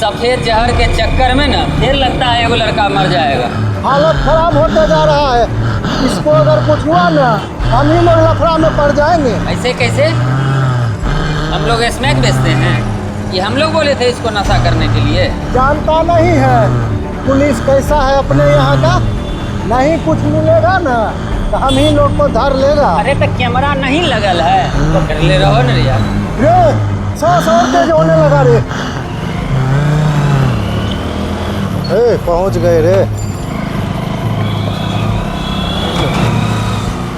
सफेद जहर के चक्कर में ना फिर लगता है एगो लड़का मर जाएगा। हालत खराब होते जा रहा है। इसको अगर कुछ हुआ ना हम ही लोग लफड़ा में पड़ जाएंगे। ऐसे कैसे? हम लोग स्मैक बेचते हैं कि हम लोग बोले थे इसको नशा करने के लिए? जानता नहीं है पुलिस कैसा है अपने यहाँ का। नहीं कुछ मिलेगा ना तो हम ही लोग को धर लेगा। अरे तो कैमरा नहीं लगल है तो कर ले रहो ना यार। रे सांस और तेज होने लगा रे। पहुंच गए रे।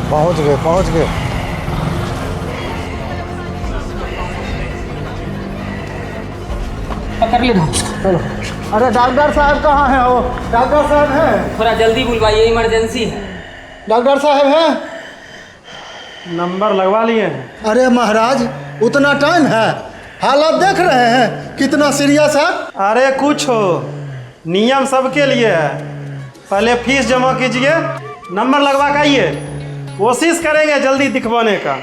पहुंच गए। पकड़ ले रहो। चलो। अरे डॉक्टर साहब कहाँ हैं वो? डॉक्टर साहब हैं? थोड़ा जल्दी बुलवाइए, इमरजेंसी है। डॉक्टर साहब हैं? नंबर लगवा लिए हैं। अरे महाराज उतना टाइम है? हालत देख रहे हैं कितना सीरियस है। अरे कुछ हो, नियम सबके लिए है। पहले फीस जमा कीजिए, नंबर लगवा के आइए। कोशिश करेंगे जल्दी दिखवाने का।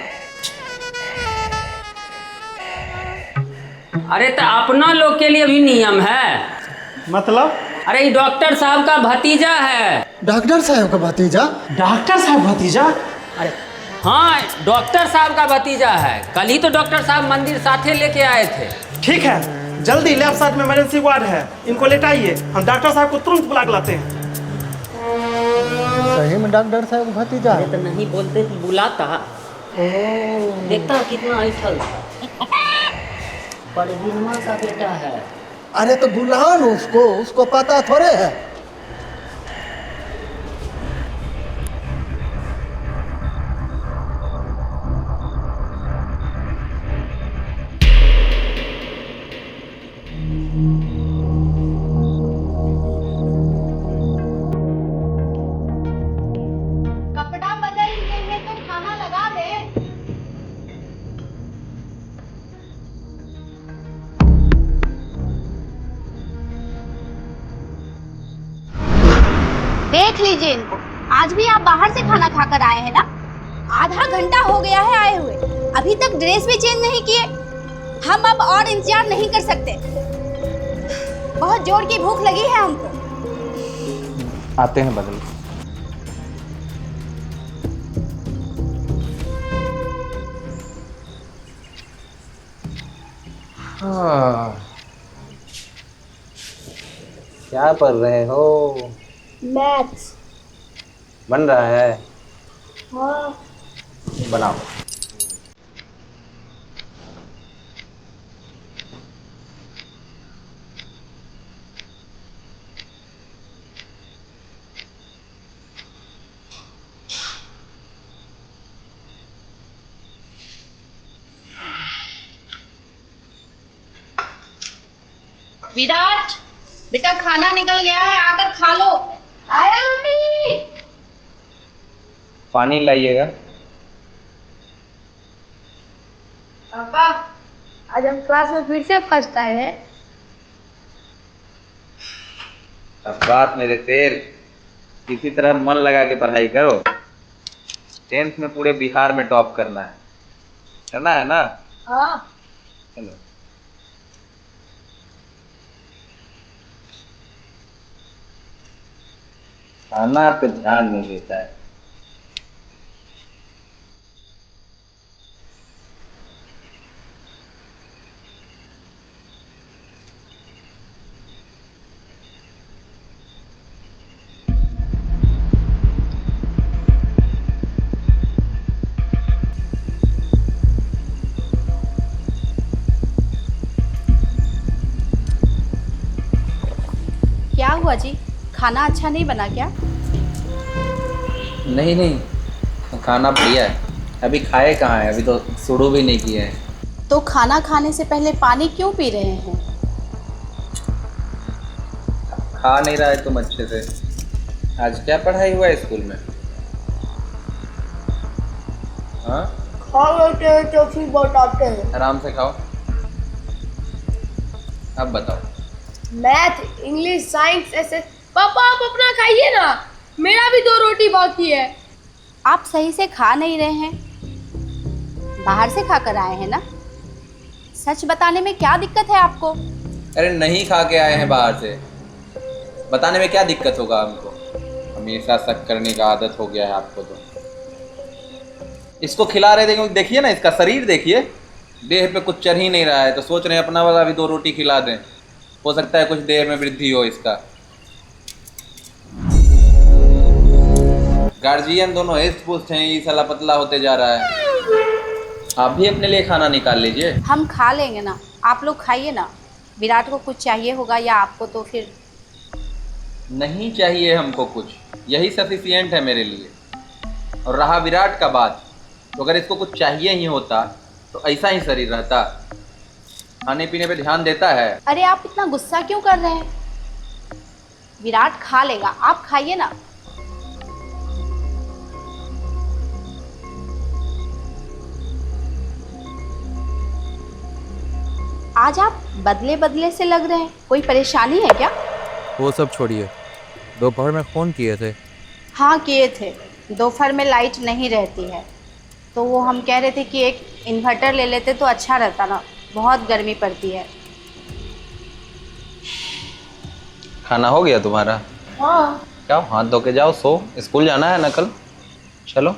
अरे तो अपना लोग के लिए भी नियम है। मतलब? अरे ये डॉक्टर साहब का भतीजा है। डॉक्टर साहब का भतीजा? डॉक्टर साहब भतीजा? अरे हाँ, डॉक्टर साहब का भतीजा है। कल ही तो डॉक्टर साहब मंदिर साथे लेके आए थे। ठीक है, जल्दी लेफ्ट साइड में इमरजेंसी वार्ड है, इनको लेटाइए। हम डॉक्टर साहब को तुरंत बुला के लाते हैं। सही में डॉक्टर साहब का भतीजा है? तो नहीं बोलते तो बुलाता। देखता कितना ऐठल परवीनमा का बेटा है। अरे तो बुलाओ ना उसको पता थोड़े है। कपड़ा बदल लिए तो खाना लगा दे। देख लीजिए इनको, आज भी आप बाहर से खाना खाकर आए हैं ना? आधा घंटा हो गया है आए हुए, अभी तक ड्रेस भी चेंज नहीं किए। हम अब और इंतजार नहीं कर सकते, बहुत जोर की भूख लगी है हमको। आते हैं बदल। क्या पढ़ रहे हो? मैथ्स। बन रहा है? हाँ। बनाओ। विराट बेटा खाना निकल गया है, आकर खा लो। आया मम्मी। पानी लाइएगा। पापा आज हम क्लास में फिर से फर्स्ट आए हैं। अब बात मेरे शेर, किसी तरह मन लगा के पढ़ाई करो। 10th में पूरे बिहार में टॉप करना है ना? हाँ। चलो। खाना पे ध्यान नहीं देता है। क्या हुआ जी, खाना अच्छा नहीं बना क्या? नहीं, खाना बढ़िया है। अभी खाए कहाँ है, अभी तो शुरू भी नहीं किए हैं। तो खाना खाने से पहले पानी क्यों पी रहे हैं? खा नहीं रहा है तुम अच्छे से। आज क्या पढ़ाई हुआ है स्कूल में? हाँ, खा लेते हैं तो फिर बताते हैं। आराम से खाओ। अब बताओ। मैथ, इंग्लिश, साइंस ऐसे। पापा आप अपना खाइए ना, मेरा भी 2 रोटी बाकी है। आप सही से खा नहीं रहे हैं, बाहर से खाकर आए हैं ना? सच बताने में क्या दिक्कत है आपको? अरे नहीं खा के आए हैं बाहर से, बताने में क्या दिक्कत होगा हमको? हमेशा शक करने का आदत हो गया है आपको तो। इसको खिला रहे थे क्योंकि देखिए ना, इसका शरीर देखिए, देह पे कुछ चढ़ ही नहीं रहा है, तो सोच रहे हैं अपना वाला भी 2 रोटी खिला दें, हो सकता है कुछ देर में वृद्धि हो इसका। गार्जियन दोनों हिस्ट पुस्ट हैं, ये साला पतला होते जा रहा है। आप भी अपने लिए खाना निकाल लीजिए। हम खा लेंगे ना, आप लोग खाइए ना। विराट को कुछ चाहिए होगा या आपको तो फिर? नहीं चाहिए हमको कुछ, यही सफिशिएंट है मेरे लिए। और रहा विराट का बात, तो अगर इसको कुछ चाहिए ही होता तो ऐसा ही शरीर रहता। खाने पीने पे ध्यान देता है। अरे आप इतना गुस्सा क्यों कर रहे हैं? विराट खा लेगा, आप खाइए ना। आज आप बदले बदले से लग रहे हैं, कोई परेशानी है क्या? वो सब छोड़िए, दोपहर में फ़ोन किए थे। हाँ किए थे। दोपहर में लाइट नहीं रहती है, तो वो हम कह रहे थे कि एक इन्वर्टर ले लेते तो अच्छा रहता ना, बहुत गर्मी पड़ती है। खाना हो गया तुम्हारा? हाँ। क्या हाथ धो के जाओ, सो, स्कूल जाना है ना कल। चलो।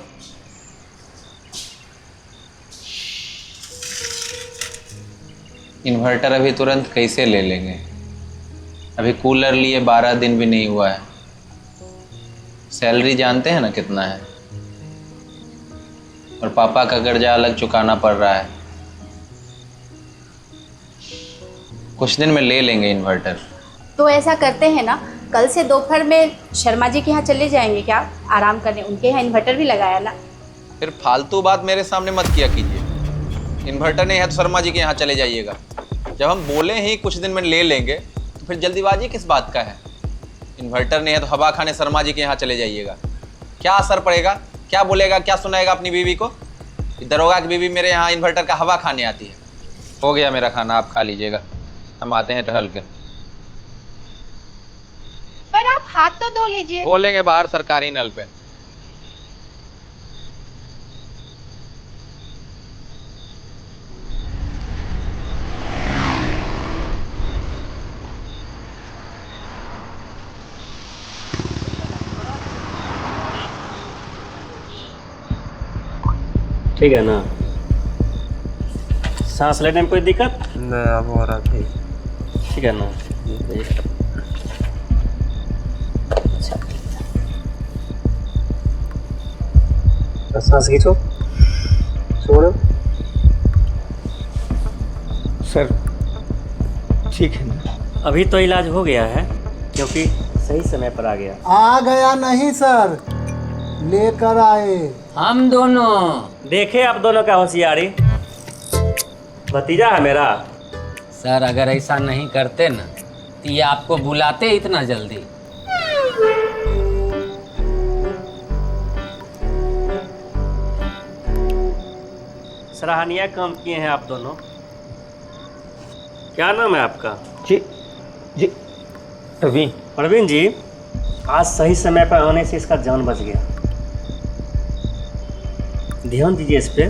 इन्वर्टर अभी तुरंत कैसे ले लेंगे? अभी कूलर लिए 12 दिन भी नहीं हुआ है। सैलरी जानते हैं ना कितना है, और पापा का कर्जा अलग चुकाना पड़ रहा है। कुछ दिन में ले लेंगे इन्वर्टर। तो ऐसा करते हैं ना, कल से दोपहर में शर्मा जी के यहाँ चले जाएंगे क्या, आराम करने? उनके यहाँ इन्वर्टर भी लगाया ना। फिर फालतू बात मेरे सामने मत किया कीजिए। इन्वर्टर नहीं है तो शर्मा जी के यहाँ चले जाइएगा। जब हम बोले ही कुछ दिन में ले लेंगे, तो फिर जल्दीबाजी किस बात का है? इन्वर्टर नहीं है तो हवा खाने शर्मा जी के यहाँ चले जाइएगा। क्या असर पड़ेगा, क्या बोलेगा, क्या सुनाएगा अपनी बीवी को? दरोगा की बीवी मेरे यहाँ इन्वर्टर का हवा खाने आती है। हो गया मेरा खाना, आप खा लीजिएगा, हम आते हैं टहल के। पर आप हाथ तो धो लीजिए। बोलेंगे बाहर सरकारी नल पे। ठीक है ना? सांस लेने में कोई दिक्कत? नहीं, अब हो रहा था। ठीक है ना? अच्छा, सांस खींचो, छोड़ो। सर ठीक है ना? अभी तो इलाज हो गया है, क्योंकि सही समय पर आ गया। आ गया नहीं सर, लेकर आए। हम दोनों देखे आप दोनों का होशियारी। भतीजा है मेरा। सर अगर ऐसा नहीं करते ना, तो ये आपको बुलाते इतना जल्दी? सराहनीय काम किए हैं आप दोनों। क्या नाम है आपका? जी जी प्रवीण। प्रवीण जी, आज सही समय पर आने से इसका जान बच गया। ध्यान दीजिए इस पे।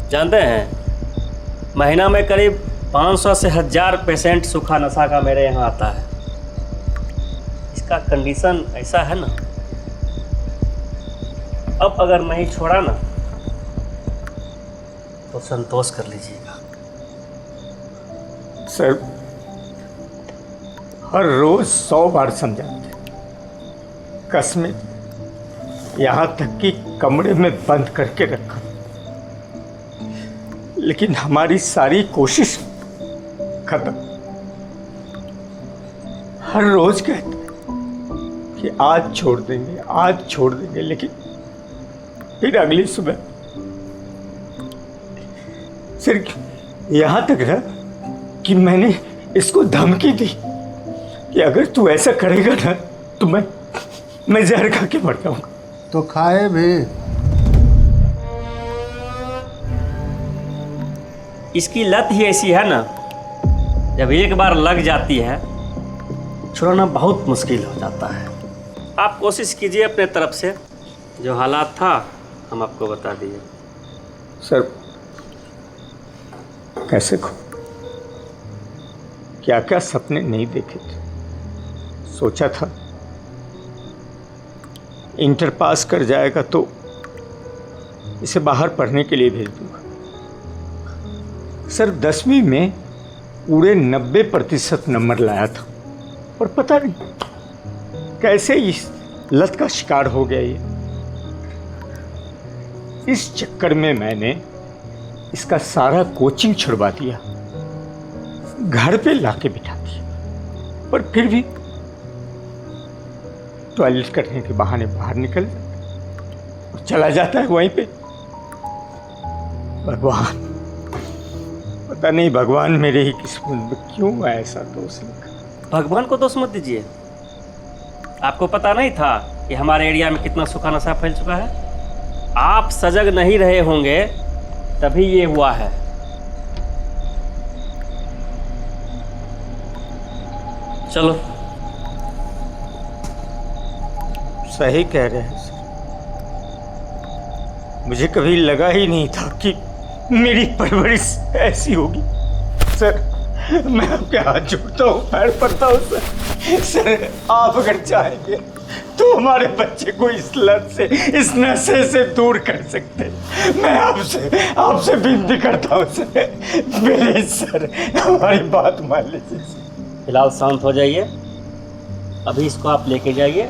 जानते हैं, महीना में करीब 500 से 1000 पेशेंट सूखा नशा का मेरे यहाँ आता है। इसका कंडीशन ऐसा है ना, अब अगर नहीं छोड़ा ना तो संतोष कर लीजिएगा। सर हर रोज 100 बार समझाते, कसमें यहाँ तक कि कमरे में बंद करके रखा, लेकिन हमारी सारी कोशिश खत्म। हर रोज कहते कि आज छोड़ देंगे, आज छोड़ देंगे, लेकिन फिर अगली सुबह सिर्फ यहाँ तक ना कि मैंने इसको धमकी दी कि अगर तू ऐसा करेगा ना तो मैं जहर खा के मर जाऊंगा। तो खाए भी। इसकी लत ही ऐसी है ना, जब एक बार लग जाती है छुड़ाना बहुत मुश्किल हो जाता है। आप कोशिश कीजिए अपने तरफ से, जो हालात था हम आपको बता दिए। सर कैसे को क्या क्या सपने नहीं देखे थे। सोचा था इंटर पास कर जाएगा तो इसे बाहर पढ़ने के लिए भेज दूंगा। सर 10वीं में पूरे 90% नंबर लाया था और पता नहीं कैसे इस लत का शिकार हो गया ये। इस चक्कर में मैंने इसका सारा कोचिंग छुड़वा दिया, घर पे लाके बिठा दिया, पर फिर भी टॉयलेट करने के बहाने बाहर निकल जाता और चला जाता है वहीं पे। भगवान, पता नहीं भगवान मेरे ही किस्मत में क्यों ऐसा दोष लिखा। भगवान को दोष मत दीजिए। आपको पता नहीं था कि हमारे एरिया में कितना सूखा नशा फैल चुका है? आप सजग नहीं रहे होंगे तभी ये हुआ है। चलो। सही कह रहे हैं सर। मुझे कभी लगा ही नहीं था कि मेरी परवरिश ऐसी होगी। सर मैं आपके हाथ जोड़ता हूँ, पैर पड़ता हूँ सर। सर आप अगर चाहेंगे तो हमारे बच्चे को इस लत से, इस नशे से दूर कर सकते हैं। मैं आपसे विनती करता हूँ सर, प्लीज सर हमारी बात मान लीजिए। फिलहाल शांत हो जाइए। अभी इसको आप लेके जाइए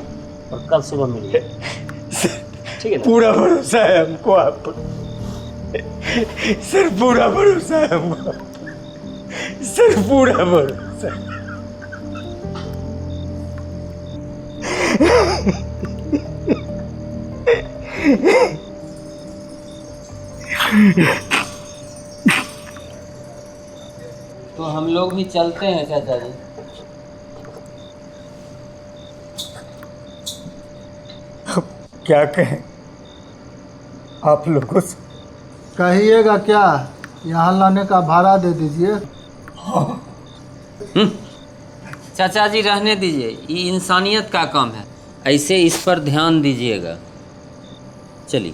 और कल सुबह मिलिए, ठीक है ना? पूरा भरोसा है हमको आप पर सर, पूरा भरोसा है हमको सर, पूरा भरोसा है। तो हम लोग भी चलते हैं चाचा जी। क्या कहें आप लोगों से? कहिएगा क्या, यहाँ लाने का भाड़ा दे दीजिए। चाचा जी रहने दीजिए, ये इंसानियत का काम है, ऐसे इस पर ध्यान दीजिएगा। चलिए।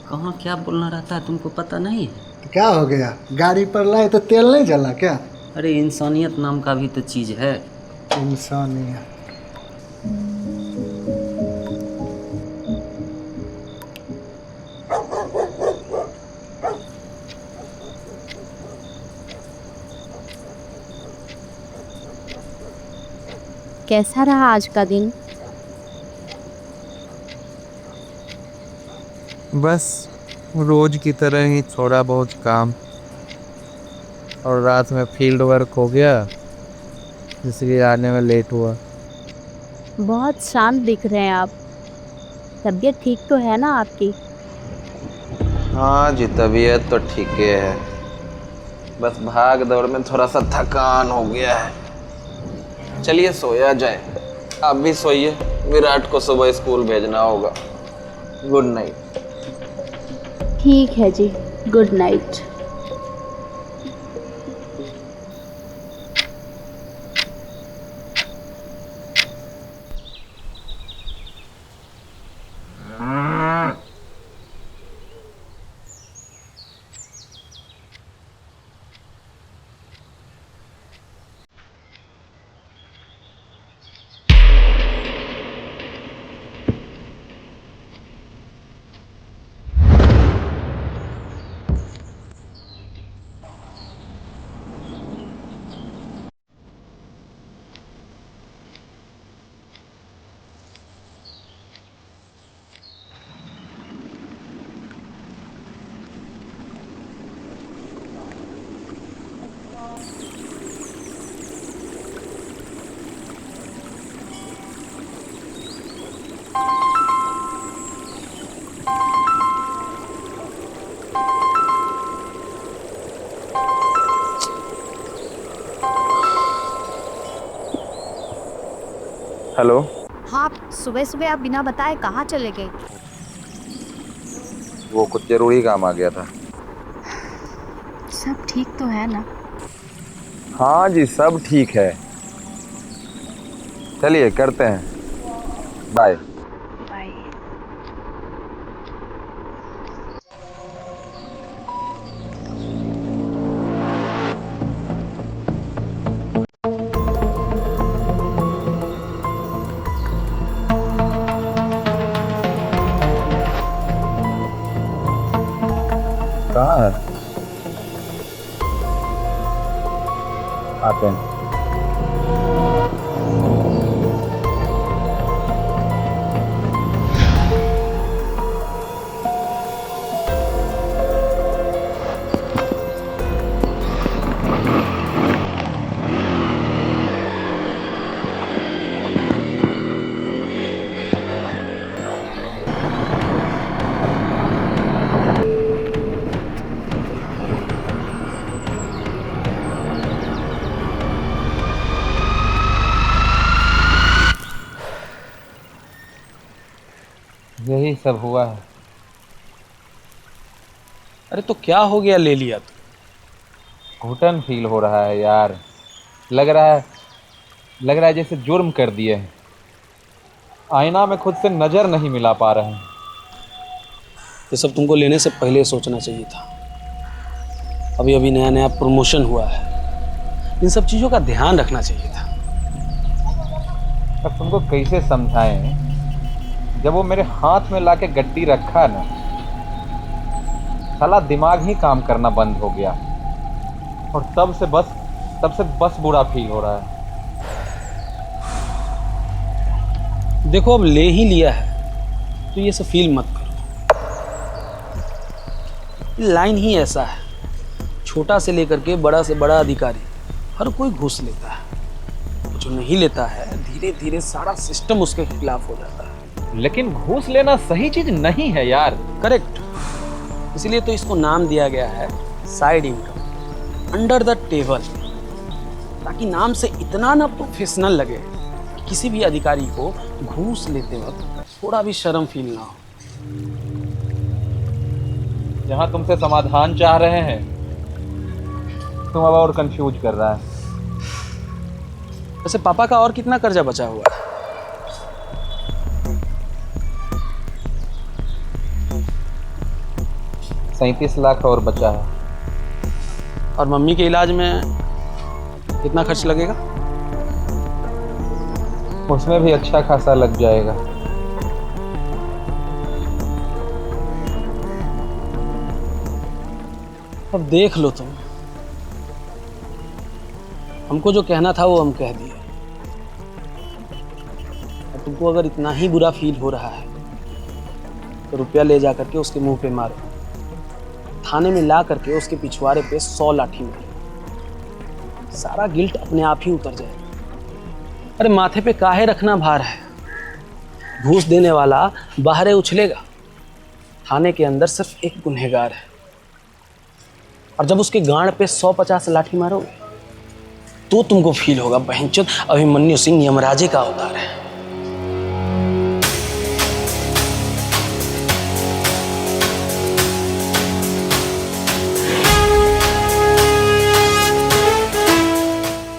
कहाँ क्या बोलना रहता है तुमको पता नहीं है? तो क्या हो गया, गाड़ी पर लाए तो तेल नहीं जला क्या? अरे इंसानियत नाम का भी तो चीज़ है। इंसानियत। कैसा रहा आज का दिन? बस रोज की तरह ही थोड़ा बहुत काम, और रात में फील्ड वर्क हो गया इसलिए आने में लेट हुआ। बहुत शांत दिख रहे हैं आप। तबीयत ठीक तो है ना आपकी? हाँ जी, तबीयत तो ठीक है, बस भाग दौड़ में थोड़ा सा थकान हो गया है। चलिए सोया जाए, आप भी सोइए, विराट को सुबह स्कूल भेजना होगा। Good night. ठीक है जी, गुड नाइट। हेलो। हाँ, सुबह सुबह आप बिना बताए कहाँ चले गए? वो कुछ जरूरी काम आ गया था। सब ठीक तो है ना? हाँ जी, सब ठीक है। चलिए करते हैं, बाय। बाय। आते हैं। यही सब हुआ है। अरे तो क्या हो गया, ले लिया तो? घुटन फील हो रहा है यार। लग रहा है जैसे जुर्म कर दिए हैं। आईना में खुद से नजर नहीं मिला पा रहे हैं। ये सब तुमको लेने से पहले सोचना चाहिए था। अभी अभी नया नया प्रमोशन हुआ है, इन सब चीज़ों का ध्यान रखना चाहिए था। अब तुमको कैसे समझाएं, जब वो मेरे हाथ में लाके गड्डी रखा ना, साला दिमाग ही काम करना बंद हो गया। और तब से बस बुरा फील हो रहा है। देखो अब ले ही लिया है तो ये सब फील मत करो। लाइन ही ऐसा है, छोटा से लेकर के बड़ा से बड़ा अधिकारी हर कोई घूस लेता है। जो नहीं लेता है धीरे धीरे सारा सिस्टम उसके खिलाफ हो जाता है। लेकिन घूस लेना सही चीज नहीं है यार। करेक्ट, इसलिए तो इसको नाम दिया गया है side income, under the table, ताकि नाम से इतना ना प्रोफेशनल लगे कि किसी भी अधिकारी को घूस लेते वक्त थोड़ा भी शर्म फील ना हो। जहां तुमसे समाधान चाह रहे हैं, तुम अब और कंफ्यूज कर रहा है। वैसे पापा का और कितना कर्जा बचा हुआ है? $37 लाख और बचा है। और मम्मी के इलाज में कितना खर्च लगेगा? उसमें भी अच्छा खासा लग जाएगा। अब देख लो तुम, हमको जो कहना था वो हम कह दिए। और तुमको अगर इतना ही बुरा फील हो रहा है तो रुपया ले जा करके उसके मुंह पे मारो, थाने में ला करके उसके पिछवाड़े पे 100 लाठी मारो। सारा गिल्ट अपने आप ही उतर जाएगा। अरे माथे पे काहे रखना भार है? घूस देने वाला बाहर उछलेगा, थाने के अंदर सिर्फ एक गुनहगार है। और जब उसके गांड पे 150 लाठी मारोगे तो तुमको फील होगा बहनचोद अभिमन्यु सिंह यमराजे का अवतार है।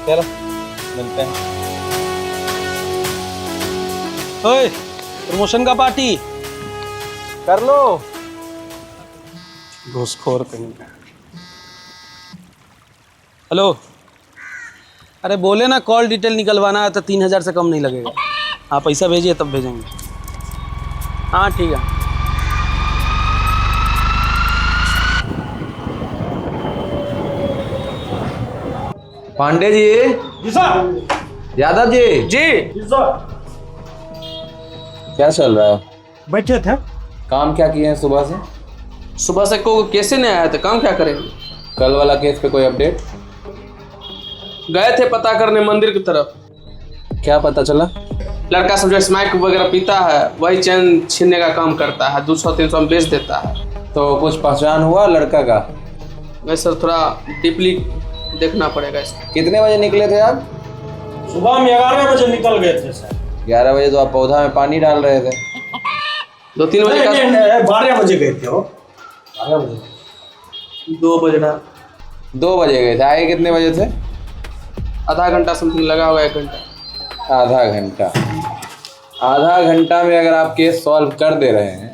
चलो मिलते हैं। ओए, प्रमोशन का पार्टी कर लो। घूसखोर कहीं का। हेलो, अरे बोले ना कॉल डिटेल निकलवाना है तो 3000 से कम नहीं लगेगा। हाँ पैसा भेजिए तब भेजेंगे। हाँ ठीक है। पांडे जी सर। यादव जी सर। क्या चल रहा है? बैठे थे। काम क्या किए हैं सुबह से? सुबह से को कैसे नहीं आया था, काम क्या करेंगे? कल वाला केस पे कोई अपडेट? गए थे पता करने मंदिर की तरफ। क्या पता चला? लड़का सब जो स्मैक वगैरह पीता है वही चैन छीनने का काम करता है, 200-300 में बेच देता है। तो कुछ पहचान हुआ लड़का का? वैसे सर थोड़ा डीपली देखना पड़ेगा इसको। कितने बजे निकले थे आप? सुबह में 11 बजे निकल गए थे सर। 11 बजे तो आप पौधा में पानी डाल रहे थे। 2-3 बजे का 12 बजे गए थे। 12 बजे 2 बजे 2 बजे गए थे। आए कितने बजे थे? आधा घंटा समथिंग लगा होगा, 1 घंटा। आधा घंटा में अगर आप केस सॉल्व कर दे रहे हैं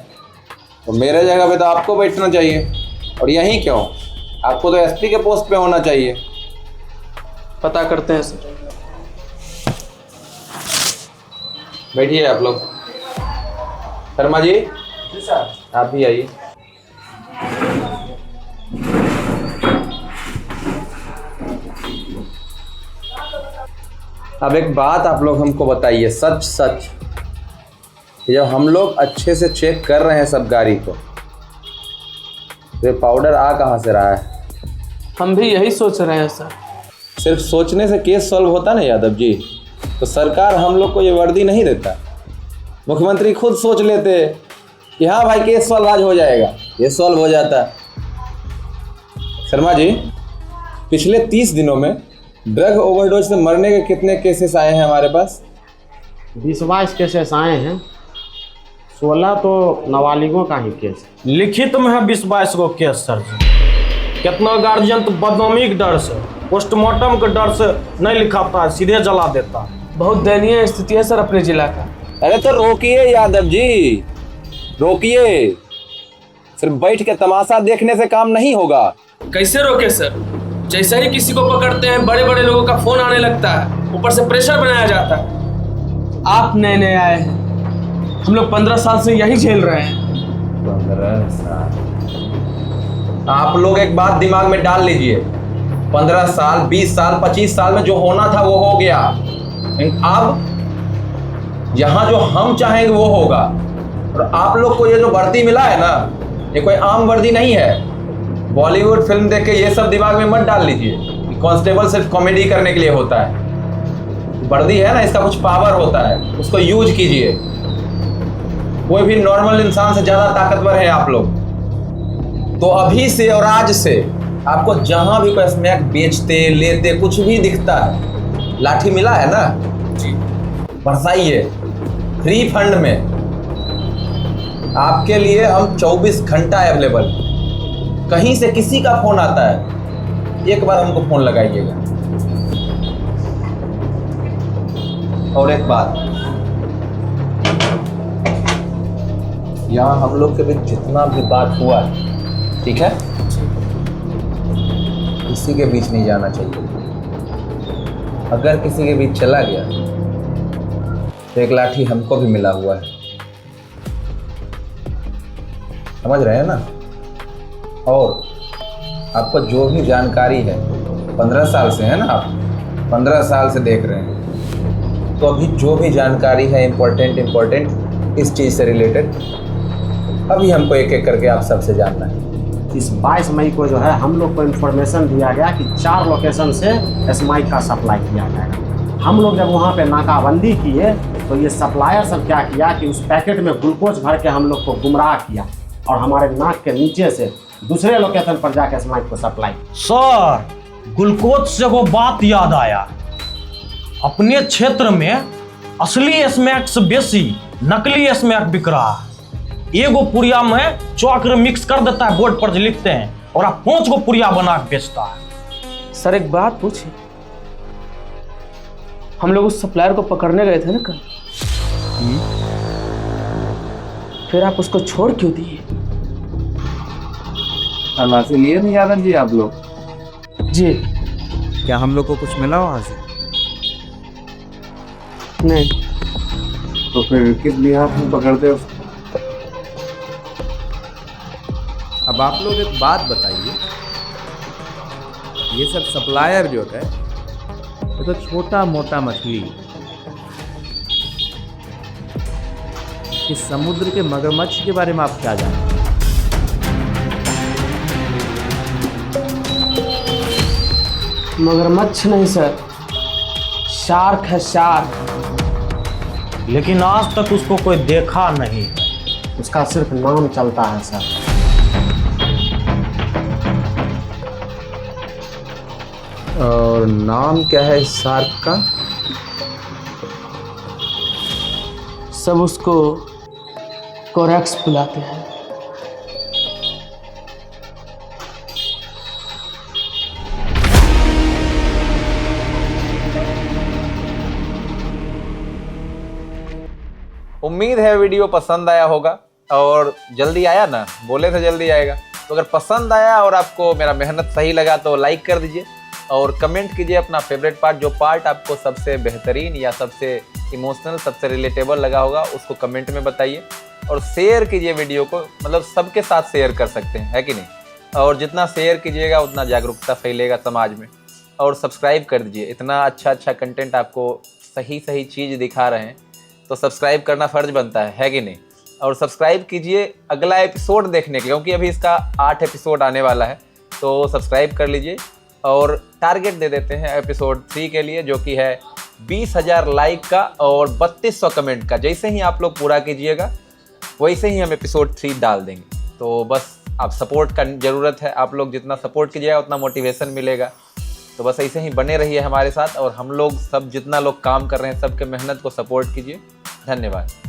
तो मेरे जगह पे तो आपको बैठना चाहिए। और यहीं क्यों? आपको तो एसपी के पोस्ट पे होना चाहिए। पता करते हैं सर। बैठिए आप लोग। शर्मा जी सर। आप भी आइए। अब एक बात आप लोग हमको बताइए, सच सच, जब हम लोग अच्छे से चेक कर रहे हैं सब गाड़ी को, तो ये पाउडर आ कहाँ से रहा है? हम भी यही सोच रहे हैं सर। सिर्फ सोचने से केस सॉल्व होता ना यादव जी? तो सरकार हम लोग को ये वर्दी नहीं देता। मुख्यमंत्री खुद सोच लेते कि हाँ भाई केस सॉल्व आज हो जाएगा, ये सॉल्व हो जाता। शर्मा जी, पिछले 30 दिनों में ड्रग ओवरडोज से मरने के कितने केसेस आए हैं हमारे पास? 20-22 केसेस आए हैं, 16 तो नाबालिगों का ही केस। लिखित में है 20-22 गो केस सर जी। कितना गार्जियन तो बदनामी के डर से, पोस्टमार्टम के डर से नहीं लिखाता है, सीधे जला देता है। बहुत दयनीय स्थिति है सर अपने जिला का। अरे तो रोकिए यादव जी, रोकिए। सिर्फ बैठ के तमाशा देखने से काम नहीं होगा। कैसे रोके सर? जैसे ही किसी को पकड़ते हैं बड़े बड़े लोगों का फोन आने लगता है, ऊपर से प्रेशर बनाया जाता है। आप नए नए आए हैं, हम लोग 15 साल से यही झेल रहे हैं। 15 साल? आप लोग एक बात दिमाग में डाल लीजिए, 15 साल, 20 साल, 25 साल में जो होना था वो हो गया। अब यहाँ जो हम चाहेंगे वो होगा। और आप लोग को ये जो वर्दी मिला है ना, ये कोई आम वर्दी नहीं है। बॉलीवुड फिल्म देख के ये सब दिमाग में मत डाल लीजिए कि कांस्टेबल सिर्फ कॉमेडी करने के लिए होता है। वर्दी है ना, इसका कुछ पावर होता है, उसको यूज कीजिए। कोई भी नॉर्मल इंसान से ज़्यादा ताकतवर है आप लोग। तो अभी से और आज से आपको जहां भी कोई स्मैक बेचते लेते कुछ भी दिखता है, लाठी मिला है ना जी, बरसाइए फ्री फंड में। आपके लिए हम 24 घंटा अवेलेबल। कहीं से किसी का फोन आता है, एक बार हमको फोन लगाइएगा। और एक बात, यहाँ हम लोग के बीच जितना भी बात हुआ है, ठीक है, किसी के बीच नहीं जाना चाहिए। अगर किसी के बीच चला गया तो एक लाठी हमको भी मिला हुआ है, समझ रहे हैं ना? और आपको जो भी जानकारी है, 15 साल से है ना आप, 15 साल से देख रहे हैं, तो अभी जो भी जानकारी है इम्पोर्टेंट इस चीज़ से रिलेटेड, अभी हमको एक एक करके आप सबसे जानना है। इस 22 मई को जो है हम लोग को इन्फॉर्मेशन दिया गया कि 4 लोकेशन से एसमाई का सप्लाई किया जाएगा। हम लोग जब वहाँ पे नाकाबंदी किए तो ये सप्लायर सब क्या किया कि उस पैकेट में ग्लूकोज भर के हम लोग को गुमराह किया और हमारे नाक के नीचे से दूसरे लोकेशन पर जाकर एसमाई को सप्लाई। सर, ग्लूकोज से वो बात याद आया, अपने क्षेत्र में असली स्मैक से बेसी नकली स्मैक बिक रहा है। एगो पुड़िया में चौकर मिक्स कर देता है, बोर्ड पर जो लिखते हैं, और आप 5 गो पुड़िया बना के बेचता है। सर एक बात पूछे, हम लोग उस सप्लायर को पकड़ने गए थे ना कल, फिर आप उसको छोड़ क्यों दिए? तलाशी लिए नहीं यादव जी आप लोग? जी। क्या हम लोग को कुछ मिला वहां से? नहीं। तो फिर किस लिहाज में पकड़ते हो? अब आप लोग एक बात बताइए, ये सब सप्लायर जो है ये तो छोटा मोटा मछली, इस समुद्र के मगरमच्छ के बारे में आप क्या जानते हैं? मगरमच्छ नहीं सर, शार्क है, शार्क। लेकिन आज तक उसको कोई देखा नहीं, उसका सिर्फ नाम चलता है सर। और नाम क्या है इस शार्क का? सब उसको कोरेक्स बुलाते हैं। उम्मीद है वीडियो पसंद आया होगा, और जल्दी आया ना, बोले थे जल्दी आएगा। तो अगर पसंद आया और आपको मेरा मेहनत सही लगा तो लाइक कर दीजिए और कमेंट कीजिए अपना फेवरेट पार्ट, जो पार्ट आपको सबसे बेहतरीन या सबसे इमोशनल, सबसे रिलेटेबल लगा होगा उसको कमेंट में बताइए। और शेयर कीजिए वीडियो को, मतलब सबके साथ शेयर कर सकते हैं, है कि नहीं? और जितना शेयर कीजिएगा उतना जागरूकता फैलेगा समाज में। और सब्सक्राइब कर दीजिए। इतना अच्छा कंटेंट आपको सही चीज़ दिखा रहे हैं तो सब्सक्राइब करना फ़र्ज बनता है कि नहीं। और सब्सक्राइब कीजिए अगला एपिसोड देखने के लिए, क्योंकि अभी इसका 8 एपिसोड आने वाला है, तो सब्सक्राइब कर लीजिए। और टारगेट दे देते हैं एपिसोड 3 के लिए, जो कि है 20,000 लाइक का और 3200 कमेंट का। जैसे ही आप लोग पूरा कीजिएगा वैसे ही हम एपिसोड 3 डाल देंगे। तो बस आप सपोर्ट का ज़रूरत है, आप लोग जितना सपोर्ट कीजिएगा उतना मोटिवेशन मिलेगा। तो बस ऐसे ही बने रहिए हमारे साथ, और हम लोग सब जितना लोग काम कर रहे हैं सबके मेहनत को सपोर्ट कीजिए। धन्यवाद।